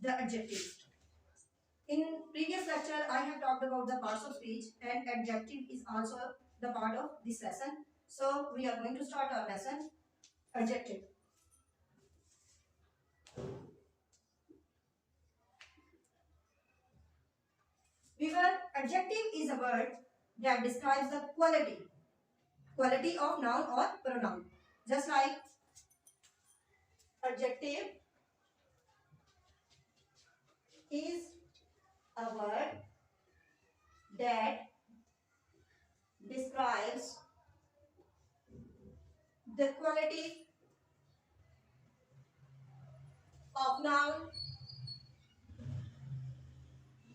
the adjective. In previous lecture, I have talked about the parts of speech, and adjective is also the part of this lesson. So we are going to start our lesson. Adjective. Adjective is a word that describes the quality of noun or pronoun. Just like adjective is a word that describes the quality of noun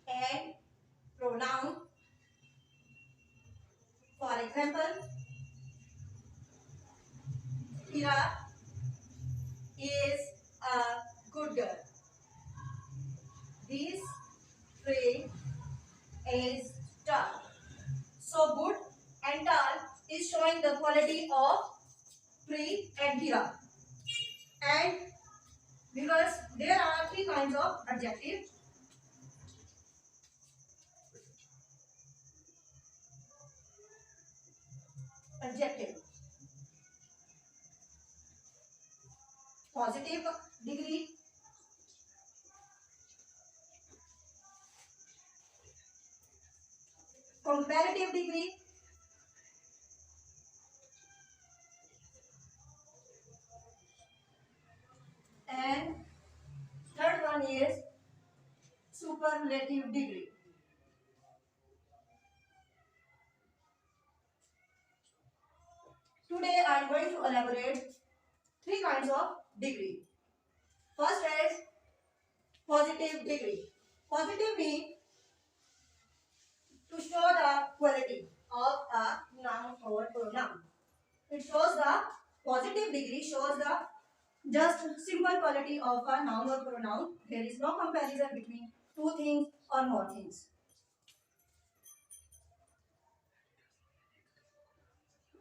and pronoun. For example, Kira is a good girl. This tree is tall. So good and tall is showing the quality of tree and Kira. And because there are three kinds of adjectives. Adjective. Positive degree, comparative degree, and third one is superlative degree. Today I am going to elaborate three kinds of degree. First is positive degree. Positive means to show the quality of a noun or pronoun. It shows the positive degree shows the just simple quality of a noun or pronoun. There is no comparison between two things or more things.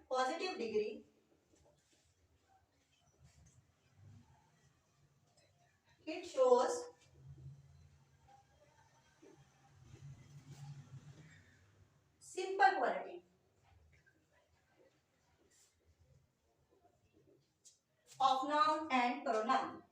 Positive degree it shows simple quality of noun and pronoun.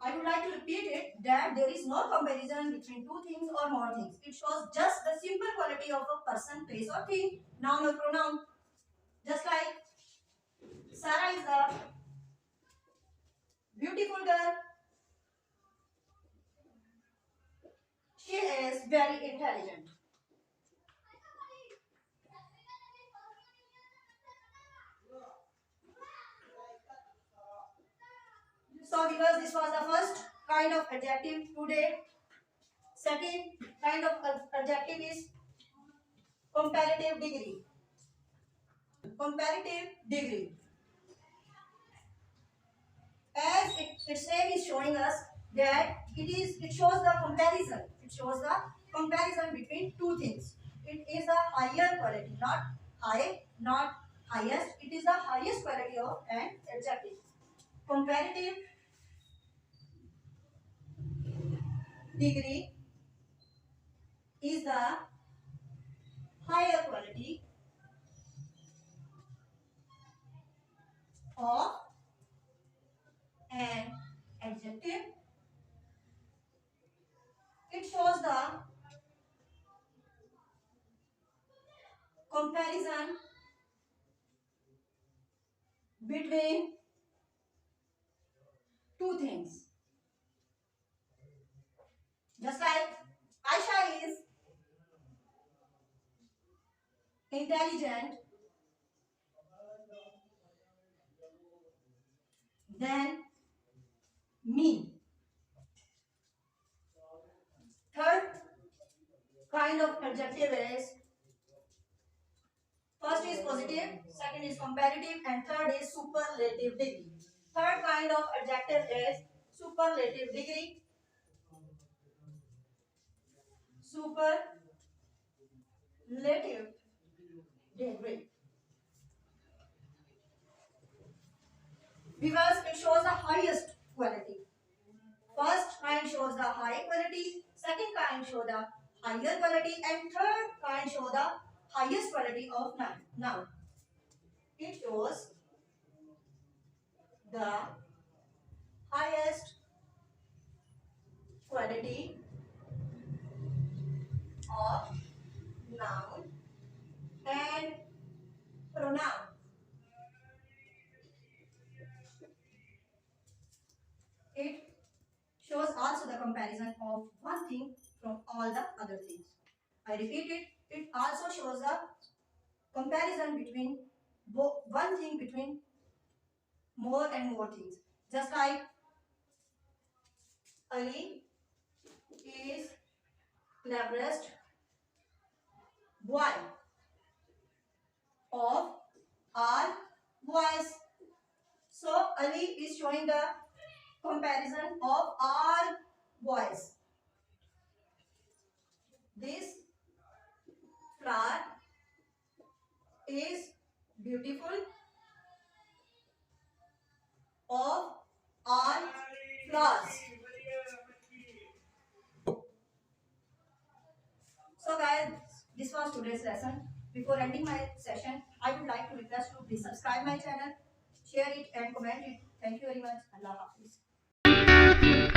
I would like to repeat it that there is no comparison between two things or more things. It shows just the simple quality of a person, place or thing, noun or pronoun. Just like Sarah is a beautiful girl. She is very intelligent. So because this was the first kind of adjective today, second kind of adjective is comparative degree. Comparative degree. As its name is showing us that it shows the comparison. It shows the comparison between two things. It is a higher quality, not high, not highest. It is the highest quality of an adjective. Comparative degree is the higher quality of an adjective. It shows the comparison between two things. Just like Aisha is intelligent than me. Third kind of adjective is first is positive, second is comparative, and third is superlative degree. Third kind of adjective is superlative degree. Superlative degree. Because it shows the highest quality. First kind shows the high quality, second kind shows the higher quality, and third kind shows the highest quality of noun. Now, it shows the highest quality of noun and pronoun. It shows also the comparison of one thing from all the other things. I repeat it. It also shows the comparison between one thing between more and more things. Just like Ali is cleverest boy of our boys. So Ali is showing the comparison of all boys. This flower is beautiful of all flowers. So guys, this was today's lesson. Before ending my session, I would like to request you to please subscribe my channel, share it and comment it. Thank you very much. Allah Hafiz.